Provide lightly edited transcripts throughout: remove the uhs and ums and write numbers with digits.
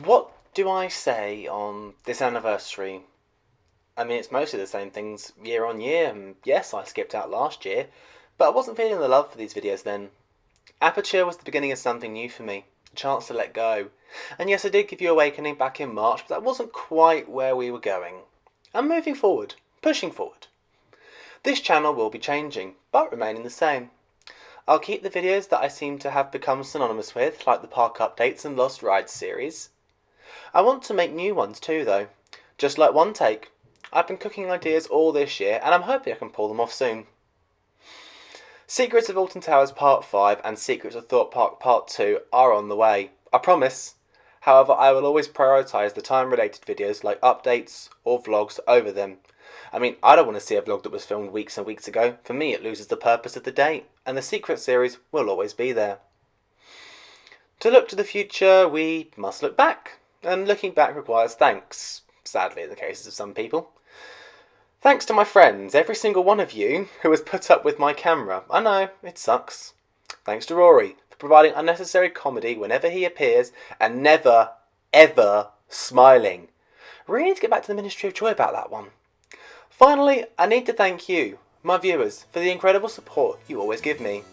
What do I say on this anniversary? I mean, it's mostly the same things year on year, and yes, I skipped out last year, but I wasn't feeling the love for these videos then. Aperture was the beginning of something new for me, a chance to let go. And yes, I did give you Awakening back in March, but that wasn't quite where we were going. I'm moving forward, pushing forward. This channel will be changing, but remaining the same. I'll keep the videos that I seem to have become synonymous with, like the Park Updates and Lost Rides series. I want to make new ones too though, just like One Take. I've been cooking ideas all this year and I'm hoping I can pull them off soon. Secrets of Alton Towers Part 5 and Secrets of Thorpe Park Part 2 are on the way, I promise. However, I will always prioritise the time-related videos like updates or vlogs over them. I mean, I don't want to see a vlog that was filmed weeks and weeks ago. For me, it loses the purpose of the date, and the Secret series will always be there. To look to the future, we must look back, and looking back requires thanks, sadly in the cases of some people. Thanks to my friends, every single one of you, who has put up with my camera. I know, it sucks. Thanks to Rory, for providing unnecessary comedy whenever he appears, and never, ever smiling. Really need to get back to the Ministry of Joy about that one. Finally, I need to thank you, my viewers, for the incredible support you always give me.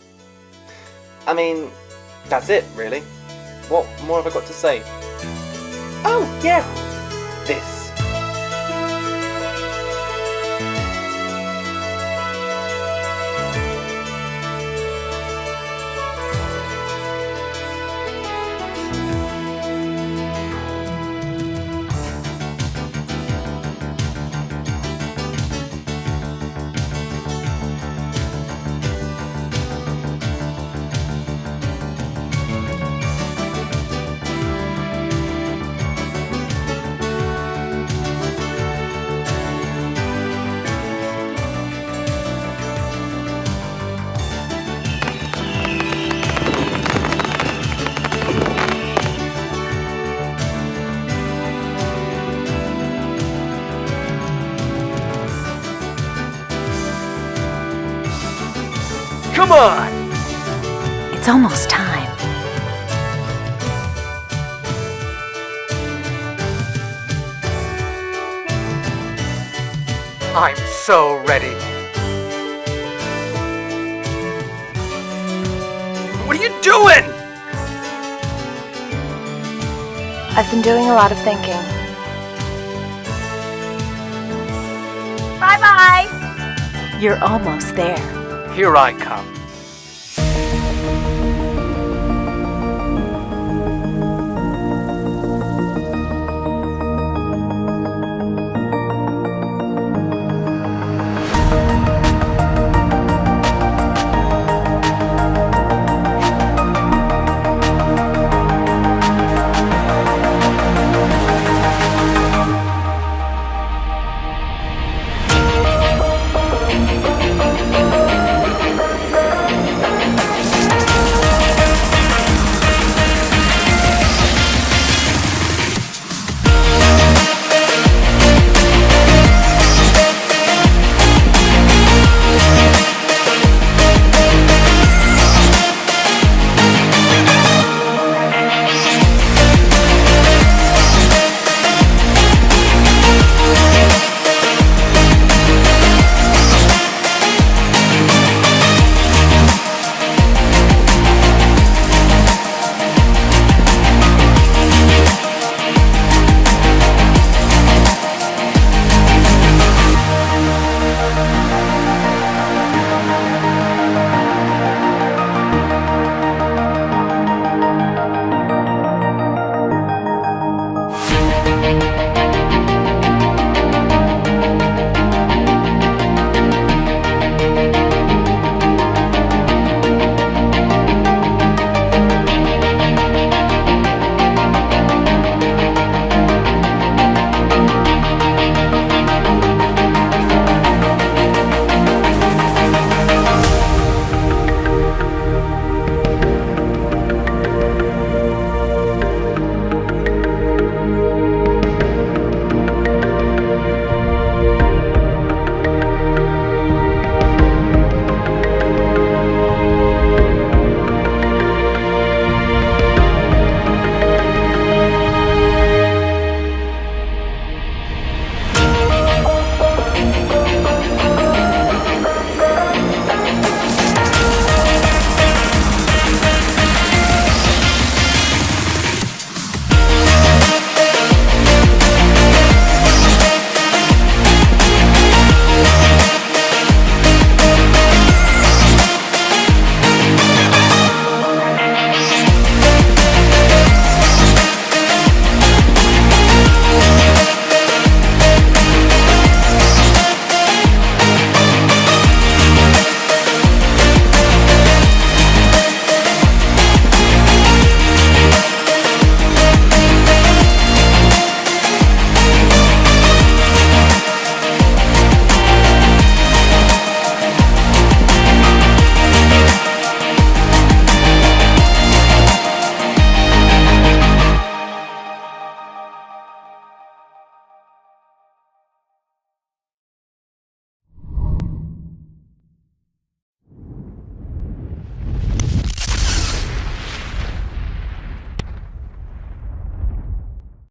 I mean, that's it, really. What more have I got to say? Oh, yeah, this. Come on! It's almost time. I'm so ready. What are you doing? I've been doing a lot of thinking. Bye-bye! You're almost there. Here I come.